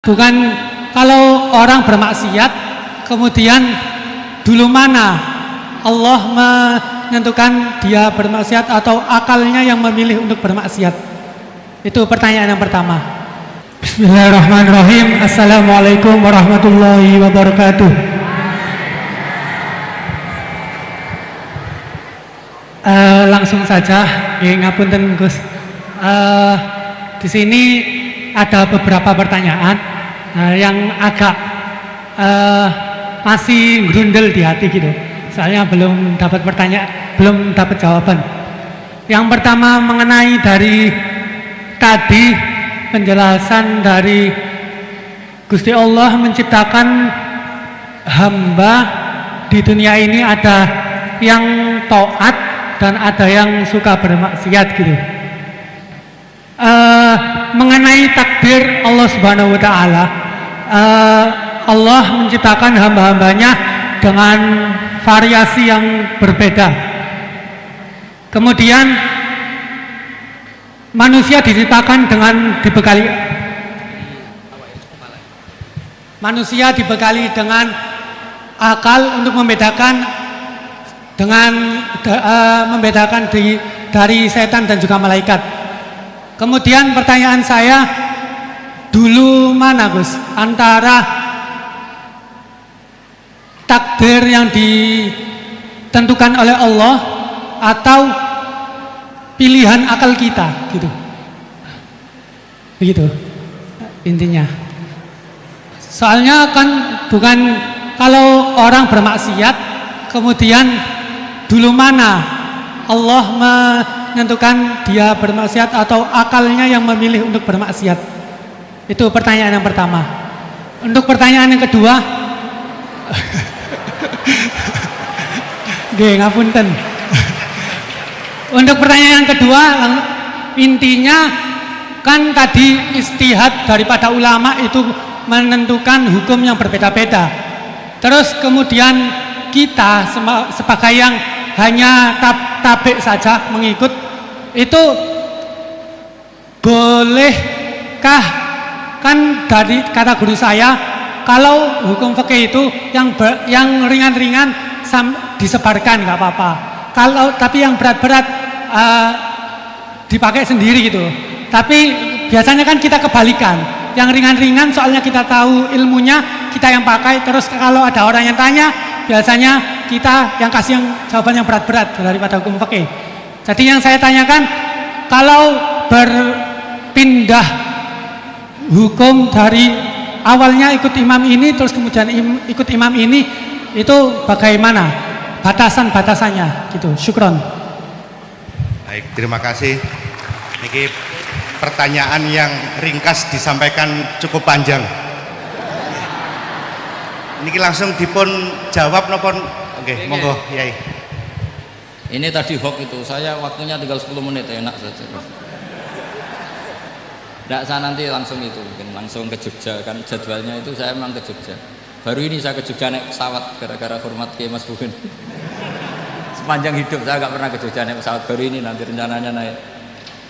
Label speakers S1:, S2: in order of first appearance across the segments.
S1: Bukan kalau orang bermaksiat kemudian dulu mana Allah menentukan dia bermaksiat atau akalnya yang memilih untuk bermaksiat. Itu pertanyaan yang pertama. Bismillahirrahmanirrahim. Assalamualaikum warahmatullahi wabarakatuh. Langsung saja, ngapunten Gus. Di sini ada beberapa pertanyaan yang agak masih grundel di hati gitu. Soalnya belum dapat jawaban. Yang pertama mengenai dari tadi penjelasan dari Gusti Allah menciptakan hamba di dunia ini, ada yang taat dan ada yang suka bermaksiat gitu. Mengenai takdir Allah Subhanahu wa Ta'ala, Allah menciptakan hamba-hambanya dengan variasi yang berbeda. Kemudian manusia diciptakan dibekali dengan akal untuk membedakan dari setan dan juga malaikat. Kemudian pertanyaan saya, dulu mana Gus antara takdir yang ditentukan oleh Allah atau pilihan akal kita gitu. Begitu intinya. Soalnya kan bukan kalau orang bermaksiat kemudian dulu mana Allah menentukan dia bermaksiat atau akalnya yang memilih untuk bermaksiat. Itu pertanyaan yang pertama. Untuk pertanyaan yang kedua, ngapunten. Untuk pertanyaan yang kedua, intinya kan tadi istihad daripada ulama itu menentukan hukum yang berbeda-beda. Terus kemudian kita sebagai yang hanya tabik saja mengikut, itu bolehkah? Kan dari kata guru saya, kalau hukum fikih itu yang ringan-ringan disebarkan nggak apa-apa. Tapi yang berat-berat dipakai sendiri gitu. Tapi biasanya kan kita kebalikan. Yang ringan-ringan soalnya kita tahu ilmunya, kita yang pakai. Terus kalau ada orang yang tanya, biasanya kita yang kasih yang jawaban yang berat-berat daripada hukum fikih. Jadi yang saya tanyakan, kalau berpindah hukum dari awalnya ikut imam ini terus kemudian ikut imam ini, itu bagaimana batasan-batasannya gitu. Syukron.
S2: Baik, terima kasih. Ini pertanyaan yang ringkas disampaikan cukup panjang. Niki langsung dipun jawab nopon. Oke, monggo Yai.
S3: Ini tadi hoax itu, saya waktunya tinggal 10 menit, enak saja. Enggak, saya nanti langsung itu, mungkin langsung ke Jogja, kan jadwalnya itu saya memang ke Jogja. Baru ini saya ke Jogja naik pesawat gara-gara hormat ke Mas Bukin. Sepanjang hidup saya nggak pernah ke Jogja naik pesawat, baru ini nanti rencananya naik.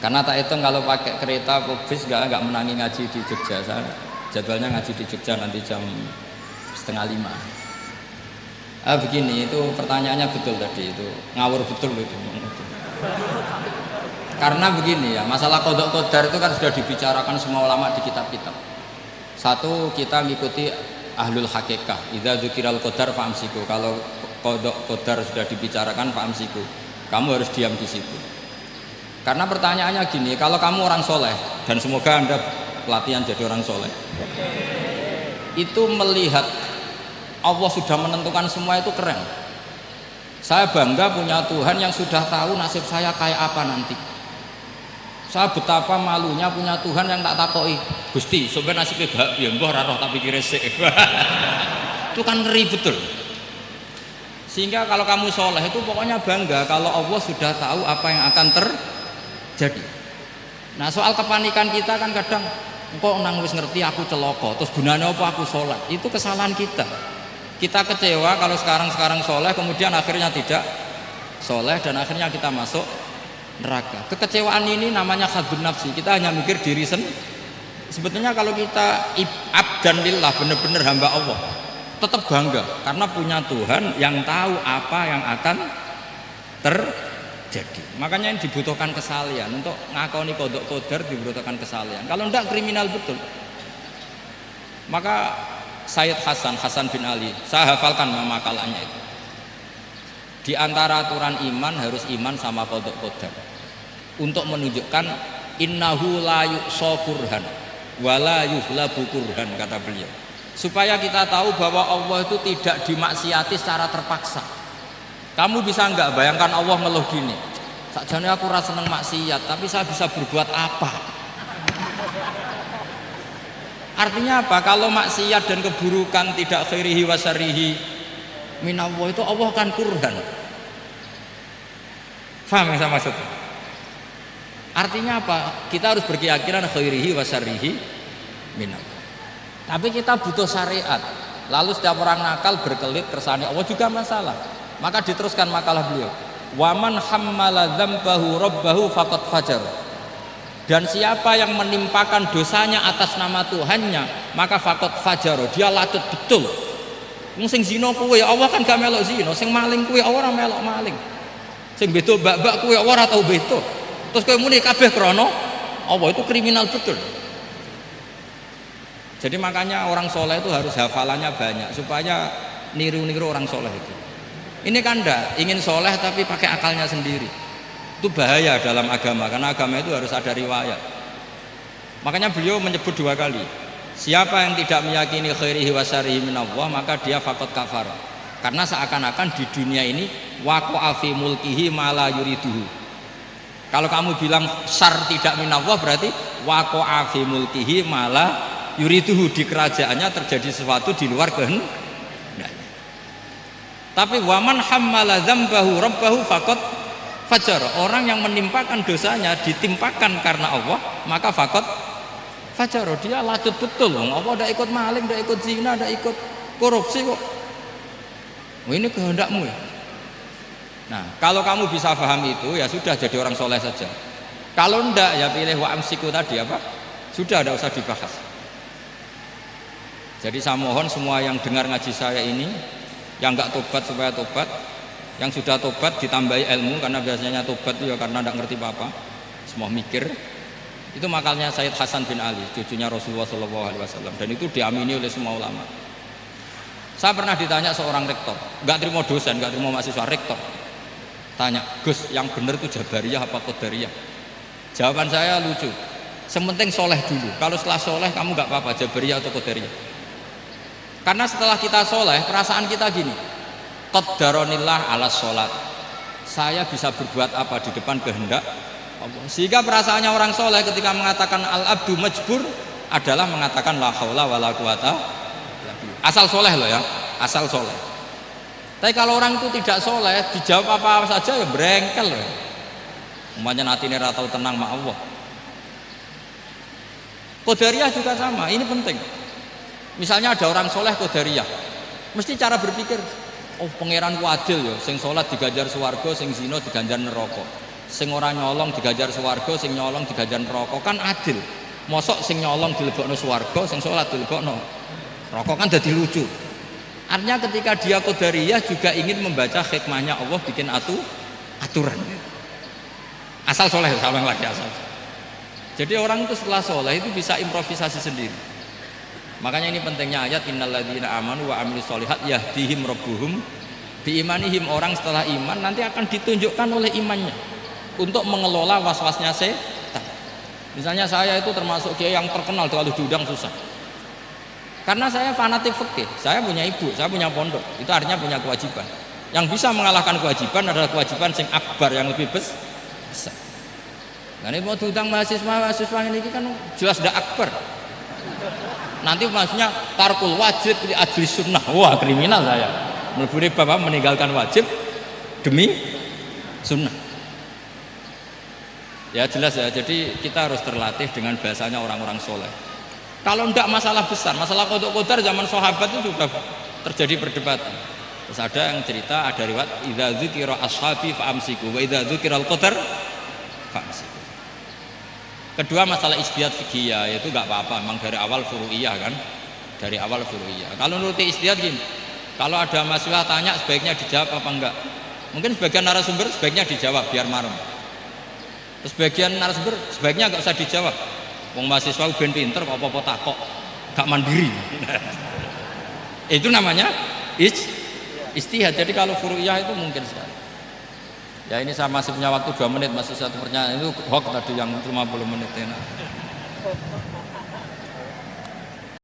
S3: Karena tak hitung kalau pakai kereta atau bis nggak menangi ngaji di Jogja. Saya jadwalnya ngaji di Jogja nanti jam 4:30. Begini, itu pertanyaannya betul tadi, itu ngawur betul itu. Karena begini ya, masalah qadha qadar itu kan sudah dibicarakan semua ulama di kitab-kitab. Satu, kita ngikuti ahlul hakikah. Idza dzukiral qadar fa'amsiku. Kalau qadha qadar sudah dibicarakan fa'amsiku, kamu harus diam di situ. Karena pertanyaannya gini, kalau kamu orang soleh, dan semoga Anda pelatihan jadi orang soleh, itu melihat Allah sudah menentukan semua, itu keren. Saya bangga punya Tuhan yang sudah tahu nasib saya kayak apa nanti. Saya betapa malunya punya Tuhan yang tak takoi, Gusti, sebenarnya nasibnya gak biar mbah roh tapi kira sik. Itu kan ngeri betul. Sehingga kalau kamu soleh itu pokoknya bangga kalau Allah sudah tahu apa yang akan terjadi. Nah, soal kepanikan kita kan kadang kok nang wis ngerti aku celoko, terus gunanya apa aku sholat? Itu kesalahan kita. Kita kecewa kalau sekarang soleh, kemudian akhirnya tidak soleh dan akhirnya kita masuk neraka. Kekecewaan ini namanya khadun nafsi. Kita hanya mikir diri Sebetulnya kalau kita abdan lillah, benar-benar hamba Allah, tetap bangga karena punya Tuhan yang tahu apa yang akan terjadi. Makanya yang dibutuhkan kesalian untuk ngakoni kodok kodar, dibutuhkan kesalian. Kalau enggak kriminal betul. Maka Sayyid Hasan bin Ali, saya hafalkan makalahnya itu. Di antara aturan iman harus iman sama kodok kodar. Untuk menunjukkan innahu la yuqsa kurhan wala yuhlabu kurhan, kata beliau, supaya kita tahu bahwa Allah itu tidak dimaksiati secara terpaksa. Kamu bisa enggak bayangkan Allah ngeluh gini, sakjane aku ora seneng maksiat tapi saya bisa berbuat apa? Artinya apa? Kalau maksiat dan keburukan tidak khairihi wa syarrihi minallah, itu Allah kan kurhan. Paham yang saya maksud? Artinya apa? Kita harus berkeyakinan khairihi wa syarrihi minallah. Tapi kita butuh syariat. Lalu setiap orang nakal berkelit kersane Allah juga masalah. Maka diteruskan makalah beliau. Waman hammala dzambahu rabbahu faqad fajar. Dan siapa yang menimpakan dosanya atas nama Tuhannya, maka faqad fajar. Dia latut betul. Wong sing zina kuwe Allah kan gak melok zina, sing maling kuwe ora melok maling. Sing beto bak-bak kuwe ora tau beto. Terus kowe muni kabeh krana Allah, itu kriminal betul. Jadi makanya orang soleh itu harus hafalannya banyak supaya niru-niru orang soleh itu. Ini kan enggak ingin soleh tapi pakai akalnya sendiri. Itu bahaya dalam agama, karena agama itu harus ada riwayat. Makanya beliau menyebut 2 kali. Siapa yang tidak meyakini khairihi wa syarrihi minallah, maka dia faqad kafar. Karena seakan-akan di dunia ini waqa'a fi mulkihi ma la yuriduhu. Kalau kamu bilang syar tidak minallah, berarti waqa'a fi mulkihi ma la yuriduhu, di kerajaannya terjadi sesuatu di luar kehendak. Tapi waman hammala dzambahu rabbahu faqad fajar. Orang yang menimpakan dosanya ditimpakan karena Allah, maka faqad fajar. Dia latut betul. Allah tidak ikut maling, tidak ikut zina, tidak ikut korupsi kok. Ini kehendakmu ya. Nah, kalau kamu bisa paham itu, ya sudah jadi orang soleh saja. Kalau enggak, ya pilih wa amsiku tadi apa? Sudah, tidak usah dibahas. Jadi saya mohon semua yang dengar ngaji saya ini, yang enggak tobat supaya tobat, yang sudah tobat ditambahi ilmu, karena biasanya tobat itu ya karena tidak ngerti apa-apa, semua mikir. Itu makalnya Sayyid Hasan bin Ali, cucunya Rasulullah SAW, dan itu diamini oleh semua ulama. Saya pernah ditanya seorang rektor, enggak terima dosen, enggak terima mahasiswa, rektor. Tanya, Gus, yang benar itu Jabariyah apa Qadariyah? Jawaban saya lucu, sementing soleh dulu. Kalau setelah soleh kamu nggak apa-apa Jabariyah atau Qadariyah. Karena setelah kita soleh, perasaan kita gini, qaddaronillah ala sholat, saya bisa berbuat apa di depan kehendak Allah. Sehingga perasaannya orang soleh ketika mengatakan al-abdu majbur adalah mengatakan la haula wala quwata, asal soleh loh ya, asal soleh. Tapi kalau orang itu tidak soleh, dijawab apa saja ya berengkel loh. Umpamanya nanti ini ratau tenang sama Allah. Qadariyah juga sama, ini penting. Misalnya ada orang soleh Qadariyah, mesti cara berpikir, oh pangeran adil ya, sing sholat diganjar swarga, sing zina diganjar neraka, sing ora nyolong diganjar swarga, sing nyolong diganjar neraka, kan adil. Mosok sing nyolong dilebokno swarga, sing sholat dilebokno neraka, kan jadi lucu. Artinya ketika dia Qadariyah juga ingin membaca hikmahnya Allah bikin aturan. Asal soleh, sama lagi asal. Jadi orang itu setelah soleh itu bisa improvisasi sendiri. Makanya ini pentingnya ayat innalladzina amanu wa amilus sholihat yahdihim rabbuhum biimanihim. Orang setelah iman nanti akan ditunjukkan oleh imannya untuk mengelola was-wasnya setan. Misalnya saya itu termasuk kiai yang terkenal, kalau diundang susah. Karena saya fanatik fikih, saya punya ibu, saya punya pondok, itu artinya punya kewajiban. Yang bisa mengalahkan kewajiban adalah kewajiban sing akbar, yang lebih besar. Nah ini mau diundang mahasiswa ini kan jelas tidak akbar. Nanti maksudnya tarkul wajib di ajli sunnah, wah kriminal saya. Meleburi bapak meninggalkan wajib demi sunnah. Ya jelas ya, jadi kita harus terlatih dengan bahasanya orang-orang soleh. Kalau tidak masalah besar, masalah qadar zaman sahabat itu sudah terjadi perdebatan. Terus ada yang cerita, ada riwayat idza dzukira ashabi fa amsiku wa idza dzukiral qadar fa amsiku. Kedua masalah ijtihad fiqhiyah itu nggak apa-apa, memang dari awal furu'iyah kan, dari awal furu'iyah. Kalau nuruti ijtihad gini, kalau ada mahasiswa tanya sebaiknya dijawab apa enggak? Mungkin sebagian narasumber sebaiknya dijawab biar marem. Terus sebagian narasumber sebaiknya nggak usah dijawab. Wong mahasiswa ben pinter kok apa-apa takok, gak mandiri. Itu namanya ijtihad. Jadi kalau furu'iyah itu mungkin sekali. Ya ini saya masih punya waktu 2 menit, masih satu pertanyaan itu hoax tadi yang 50 menit enak.